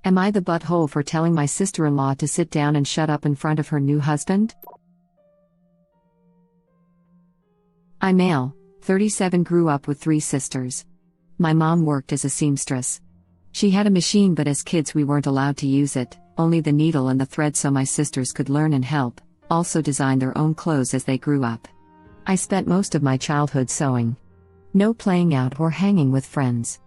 Am I the butthole for telling my sister-in-law to sit down and shut up in front of her new husband? I'm male, 37, grew up with 3 sisters. My mom worked as a seamstress. She had a machine, but as kids we weren't allowed to use it, only the needle and the thread, so my sisters could learn and help, also design their own clothes as they grew up. I spent most of my childhood sewing. No playing out or hanging with friends.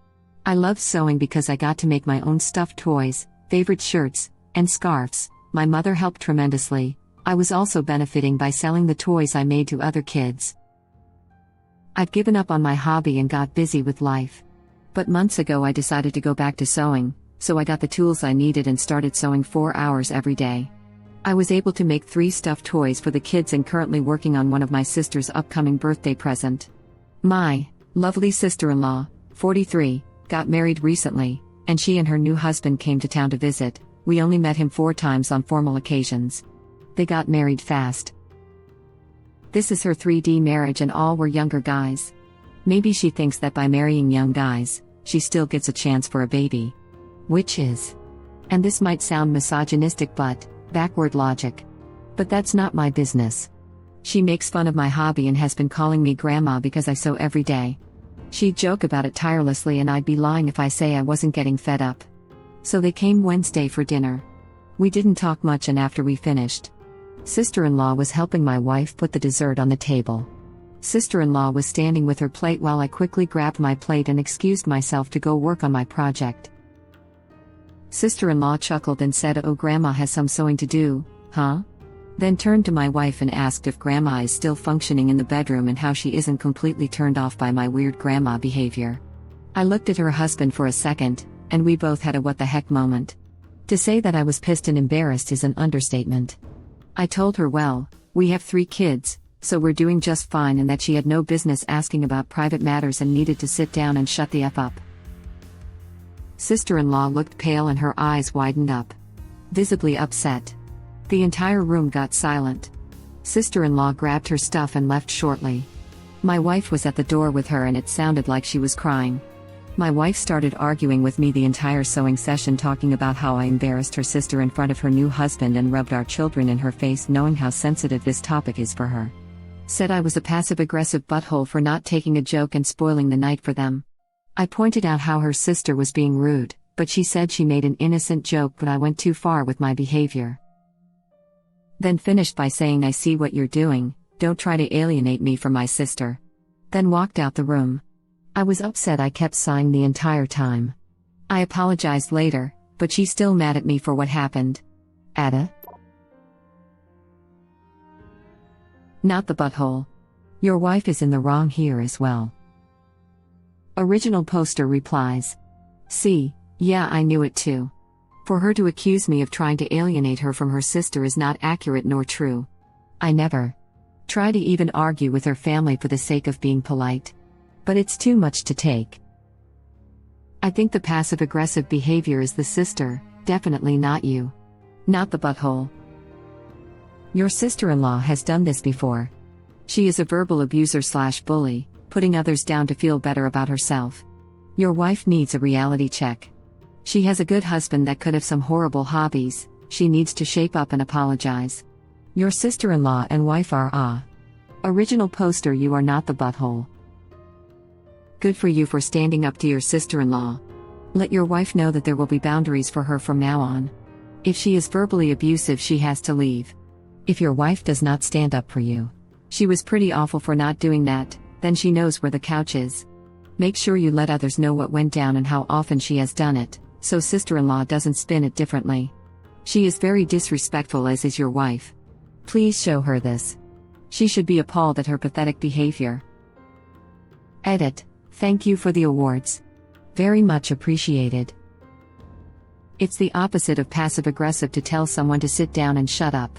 I loved sewing because I got to make my own stuffed toys, favorite shirts, and scarves. My mother helped tremendously. I was also benefiting by selling the toys I made to other kids. I'd given up on my hobby and got busy with life. But months ago I decided to go back to sewing, so I got the tools I needed and started sewing 4 hours every day. I was able to make 3 stuffed toys for the kids and currently working on one of my sister's upcoming birthday present. My lovely sister-in-law, 43, got married recently, and she and her new husband came to town to visit. We only met him 4 times on formal occasions. They got married fast. This is her 3D marriage and all were younger guys. Maybe she thinks that by marrying young guys, she still gets a chance for a baby. Which is, and this might sound misogynistic but, backward logic. But that's not my business. She makes fun of my hobby and has been calling me grandma because I sew every day. She'd joke about it tirelessly and I'd be lying if I say I wasn't getting fed up. So they came Wednesday for dinner. We didn't talk much, and after we finished, sister-in-law was helping my wife put the dessert on the table. Sister-in-law was standing with her plate while I quickly grabbed my plate and excused myself to go work on my project. Sister-in-law chuckled and said, "Oh, grandma has some sewing to do, huh?" Then turned to my wife and asked if grandma is still functioning in the bedroom and how she isn't completely turned off by my weird grandma behavior. I looked at her husband for a second, and we both had a what the heck moment. To say that I was pissed and embarrassed is an understatement. I told her, well, we have 3 kids, so we're doing just fine, and that she had no business asking about private matters and needed to sit down and shut the F up. Sister-in-law looked pale and her eyes widened up. Visibly upset. The entire room got silent. Sister-in-law grabbed her stuff and left shortly. My wife was at the door with her and it sounded like she was crying. My wife started arguing with me the entire sewing session, talking about how I embarrassed her sister in front of her new husband and rubbed our children in her face, knowing how sensitive this topic is for her. Said I was a passive-aggressive butthole for not taking a joke and spoiling the night for them. I pointed out how her sister was being rude, but she said she made an innocent joke, but I went too far with my behavior. Then finished by saying, "I see what you're doing, don't try to alienate me from my sister." Then walked out the room. I was upset. I kept sighing the entire time. I apologized later, but she's still mad at me for what happened. AITA? Not the butthole. Your wife is in the wrong here as well. Original poster replies. See, yeah, I knew it too. For her to accuse me of trying to alienate her from her sister is not accurate nor true. I never try to even argue with her family for the sake of being polite. But it's too much to take. I think the passive-aggressive behavior is the sister, definitely not you. Not the butthole. Your sister-in-law has done this before. She is a verbal abuser/bully, putting others down to feel better about herself. Your wife needs a reality check. She has a good husband that could have some horrible hobbies. She needs to shape up and apologize. Your sister-in-law and wife are Original poster. You are not the butthole. Good for you for standing up to your sister-in-law. Let your wife know that there will be boundaries for her from now on. If she is verbally abusive, she has to leave. If your wife does not stand up for you, she was pretty awful for not doing that, then she knows where the couch is. Make sure you let others know what went down and how often she has done it, so sister-in-law doesn't spin it differently. She is very disrespectful, as is your wife. Please show her this. She should be appalled at her pathetic behavior. Edit. Thank you for the awards. Very much appreciated. It's the opposite of passive-aggressive to tell someone to sit down and shut up.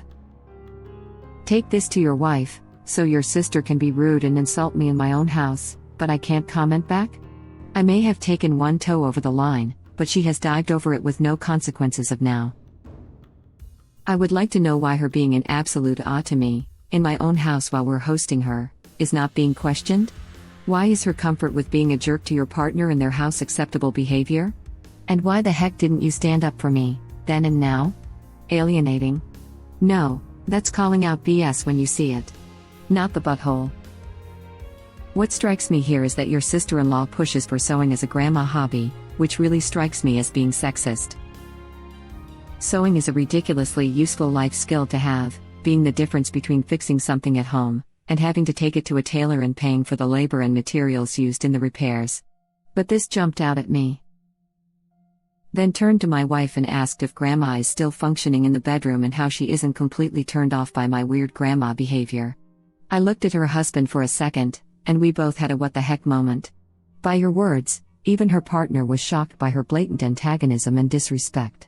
Take this to your wife, so your sister can be rude and insult me in my own house, but I can't comment back? I may have taken one toe over the line, but she has dived over it with no consequences of now. I would like to know why her being an absolute to me, in my own house while we're hosting her, is not being questioned? Why is her comfort with being a jerk to your partner in their house acceptable behavior? And why the heck didn't you stand up for me, then and now? Alienating? No, that's calling out BS when you see it. Not the butthole. What strikes me here is that your sister-in-law pushes for sewing as a grandma hobby, which really strikes me as being sexist. Sewing is a ridiculously useful life skill to have, being the difference between fixing something at home and having to take it to a tailor and paying for the labor and materials used in the repairs. But this jumped out at me. Then turned to my wife and asked if grandma is still functioning in the bedroom and how she isn't completely turned off by my weird grandma behavior. I looked at her husband for a second, and we both had a what the heck moment. By your words, even her partner was shocked by her blatant antagonism and disrespect.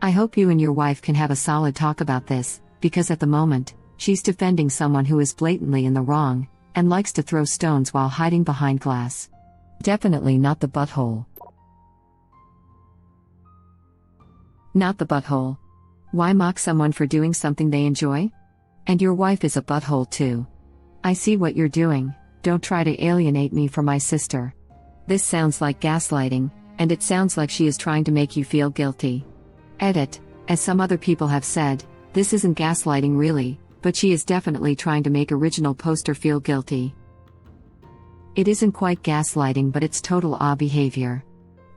I hope you and your wife can have a solid talk about this, because at the moment, she's defending someone who is blatantly in the wrong, and likes to throw stones while hiding behind glass. Definitely not the butthole. Not the butthole. Why mock someone for doing something they enjoy? And your wife is a butthole too. I see what you're doing, don't try to alienate me from my sister. This sounds like gaslighting, and it sounds like she is trying to make you feel guilty. Edit, as some other people have said, this isn't gaslighting really, but she is definitely trying to make original poster feel guilty. It isn't quite gaslighting, but it's total behavior.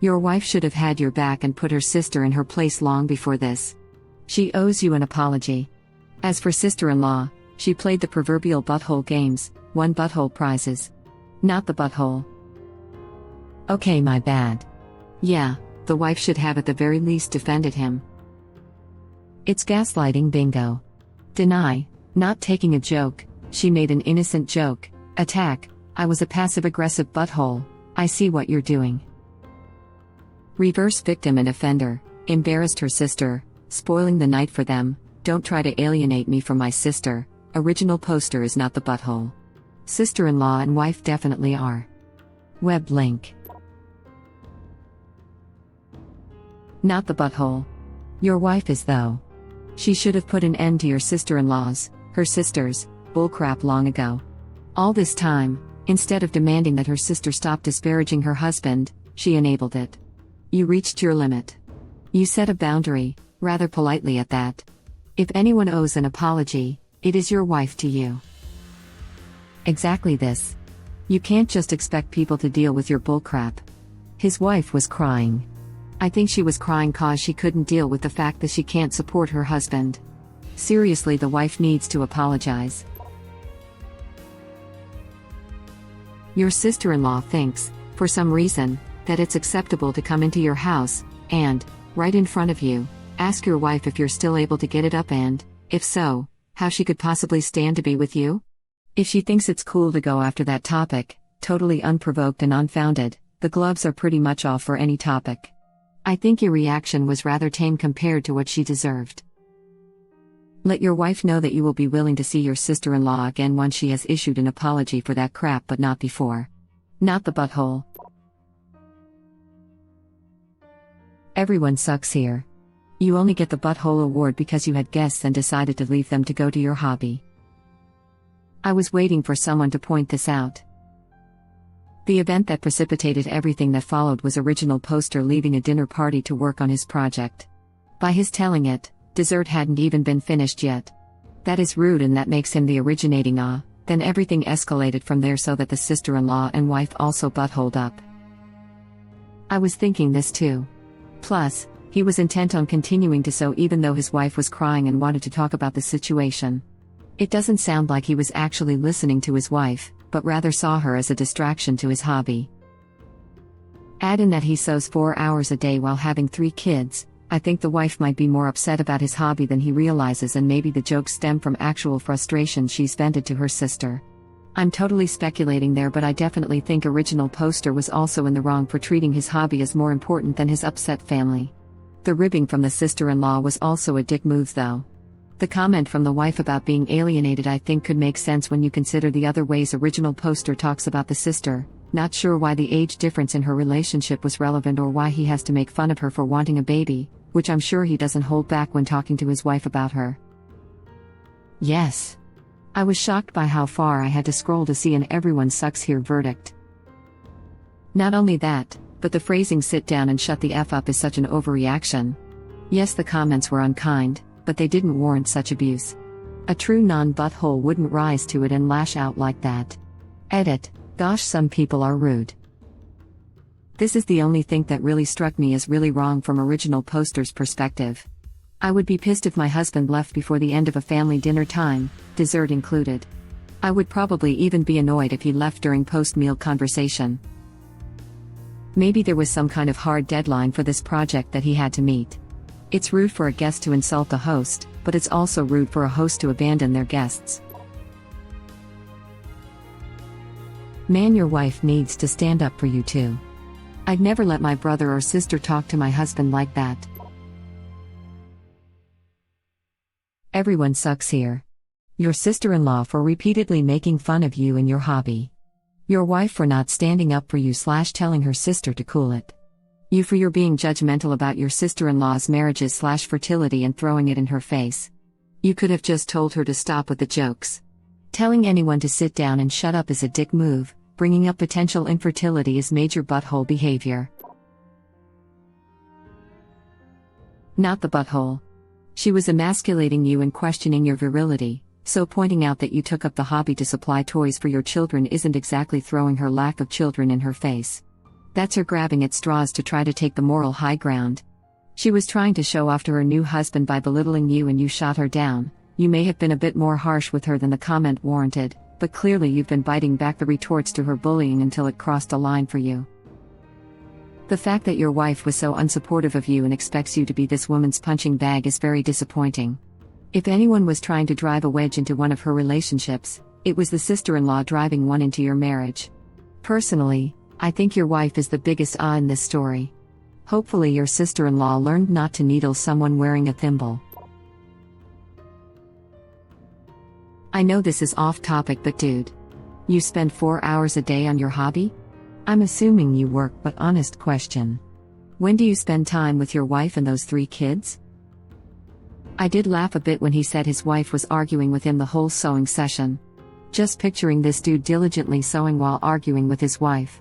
Your wife should have had your back and put her sister in her place long before this. She owes you an apology. As for sister-in-law, she played the proverbial butthole games, won butthole prizes. Not the butthole. Okay, my bad. Yeah, the wife should have at the very least defended him. It's gaslighting bingo. Deny, not taking a joke, she made an innocent joke. Attack, I was a passive-aggressive butthole, I see what you're doing. Reverse victim and offender, embarrassed her sister, spoiling the night for them, don't try to alienate me from my sister, original poster is not the butthole. Sister-in-law and wife definitely are. Web link. Not the butthole. Your wife is though. She should have put an end to your sister-in-law's, her sister's, bullcrap long ago. All this time, instead of demanding that her sister stop disparaging her husband, she enabled it. You reached your limit. You set a boundary, rather politely at that. If anyone owes an apology, it is your wife to you. Exactly this. You can't just expect people to deal with your bullcrap. His wife was crying. I think she was crying cause she couldn't deal with the fact that she can't support her husband. Seriously, the wife needs to apologize. Your sister-in-law thinks, for some reason, that it's acceptable to come into your house, and, right in front of you, ask your wife if you're still able to get it up and, if so, how she could possibly stand to be with you? If she thinks it's cool to go after that topic, totally unprovoked and unfounded, the gloves are pretty much off for any topic. I think your reaction was rather tame compared to what she deserved. Let your wife know that you will be willing to see your sister-in-law again once she has issued an apology for that crap, but not before. Not the butthole. Everyone sucks here. You only get the butthole award because you had guests and decided to leave them to go to your hobby. I was waiting for someone to point this out. The event that precipitated everything that followed was original poster leaving a dinner party to work on his project. By his telling it, dessert hadn't even been finished yet. That is rude and that makes him the originating then everything escalated from there so that the sister-in-law and wife also buttholed up. I was thinking this too. Plus, he was intent on continuing to sew even though his wife was crying and wanted to talk about the situation. It doesn't sound like he was actually listening to his wife, but rather saw her as a distraction to his hobby. Add in that he sews 4 hours a day while having 3 kids, I think the wife might be more upset about his hobby than he realizes, and maybe the jokes stem from actual frustration she's vented to her sister. I'm totally speculating there, but I definitely think original poster was also in the wrong for treating his hobby as more important than his upset family. The ribbing from the sister-in-law was also a dick move though. The comment from the wife about being alienated I think could make sense when you consider the other ways original poster talks about the sister. Not sure why the age difference in her relationship was relevant or why he has to make fun of her for wanting a baby, which I'm sure he doesn't hold back when talking to his wife about her. Yes. I was shocked by how far I had to scroll to see an everyone sucks here verdict. Not only that, But the phrasing "sit down and shut the F up" is such an overreaction. Yes, the comments were unkind, but they didn't warrant such abuse. A true non-butthole wouldn't rise to it and lash out like that. Edit. Gosh, some people are rude. This is the only thing that really struck me as really wrong from original poster's perspective. I would be pissed if my husband left before the end of a family dinner time, dessert included. I would probably even be annoyed if he left during post-meal conversation. Maybe there was some kind of hard deadline for this project that he had to meet. It's rude for a guest to insult the host, but it's also rude for a host to abandon their guests. Man, your wife needs to stand up for you too. I'd never let my brother or sister talk to my husband like that. Everyone sucks here. Your sister-in-law for repeatedly making fun of you and your hobby. Your wife for not standing up for you / telling her sister to cool it. You for your being judgmental about your sister-in-law's marriages / fertility and throwing it in her face. You could have just told her to stop with the jokes. Telling anyone to sit down and shut up is a dick move. Bringing up potential infertility is major butthole behavior. Not the butthole. She was emasculating you and questioning your virility, so pointing out that you took up the hobby to supply toys for your children isn't exactly throwing her lack of children in her face. That's her grabbing at straws to try to take the moral high ground. She was trying to show off to her new husband by belittling you and you shot her down. You may have been a bit more harsh with her than the comment warranted, but clearly you've been biting back the retorts to her bullying until it crossed a line for you. The fact that your wife was so unsupportive of you and expects you to be this woman's punching bag is very disappointing. If anyone was trying to drive a wedge into one of her relationships, it was the sister-in-law driving one into your marriage. Personally, I think your wife is the biggest in this story. Hopefully your sister-in-law learned not to needle someone wearing a thimble. I know this is off topic, but dude. You spend 4 hours a day on your hobby? I'm assuming you work, but honest question. When do you spend time with your wife and those 3 kids? I did laugh a bit when he said his wife was arguing with him the whole sewing session. Just picturing this dude diligently sewing while arguing with his wife.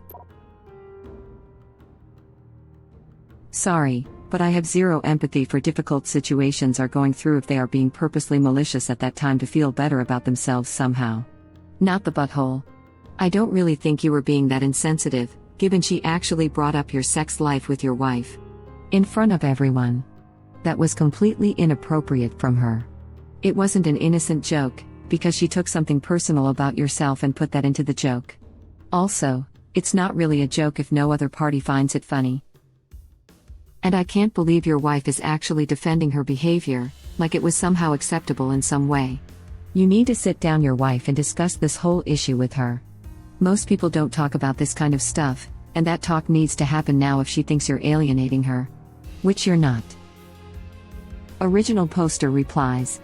Sorry, but I have zero empathy for difficult situations are going through if they are being purposely malicious at that time to feel better about themselves somehow. Not the butthole. I don't really think you were being that insensitive, given she actually brought up your sex life with your wife. In front of everyone. That was completely inappropriate from her. It wasn't an innocent joke, because she took something personal about yourself and put that into the joke. Also, it's not really a joke if no other party finds it funny. And I can't believe your wife is actually defending her behavior, like it was somehow acceptable in some way. You need to sit down your wife and discuss this whole issue with her. Most people don't talk about this kind of stuff, and that talk needs to happen now if she thinks you're alienating her. Which you're not. Original poster replies.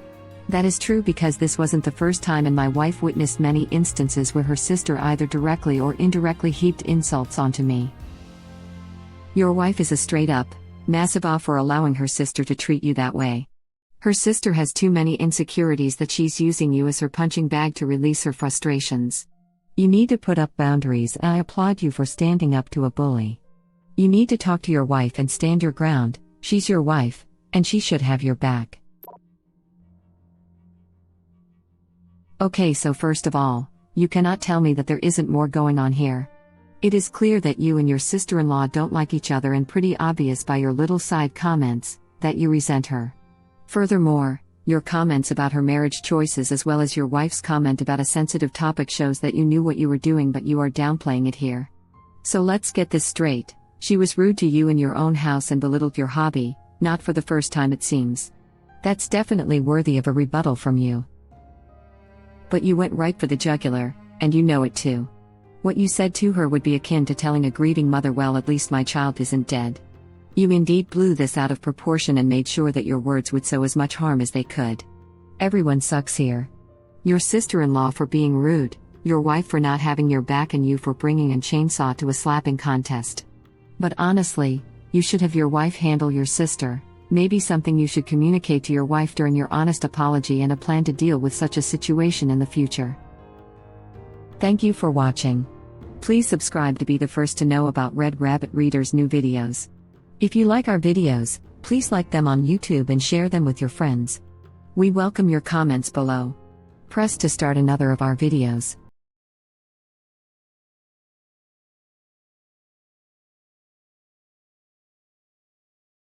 That is true because this wasn't the first time and my wife witnessed many instances where her sister either directly or indirectly heaped insults onto me. Your wife is a straight up, massive off for allowing her sister to treat you that way. Her sister has too many insecurities that she's using you as her punching bag to release her frustrations. You need to put up boundaries and I applaud you for standing up to a bully. You need to talk to your wife and stand your ground, she's your wife, and she should have your back. Okay, so first of all, you cannot tell me that there isn't more going on here. It is clear that you and your sister-in-law don't like each other and pretty obvious by your little side comments, that you resent her. Furthermore, your comments about her marriage choices as well as your wife's comment about a sensitive topic shows that you knew what you were doing but you are downplaying it here. So let's get this straight, she was rude to you in your own house and belittled your hobby, not for the first time it seems. That's definitely worthy of a rebuttal from you. But you went right for the jugular, and you know it too. What you said to her would be akin to telling a grieving mother, well, at least my child isn't dead. You indeed blew this out of proportion and made sure that your words would sow as much harm as they could. Everyone sucks here. Your sister-in-law for being rude, your wife for not having your back, and you for bringing a chainsaw to a slapping contest. But honestly, you should have your wife handle your sister, maybe something you should communicate to your wife during your honest apology and a plan to deal with such a situation in the future. Thank you for watching. Please subscribe to be the first to know about Red Rabbit Reader's new videos. If you like our videos, please like them on YouTube and share them with your friends. We welcome your comments below. Press to start another of our videos.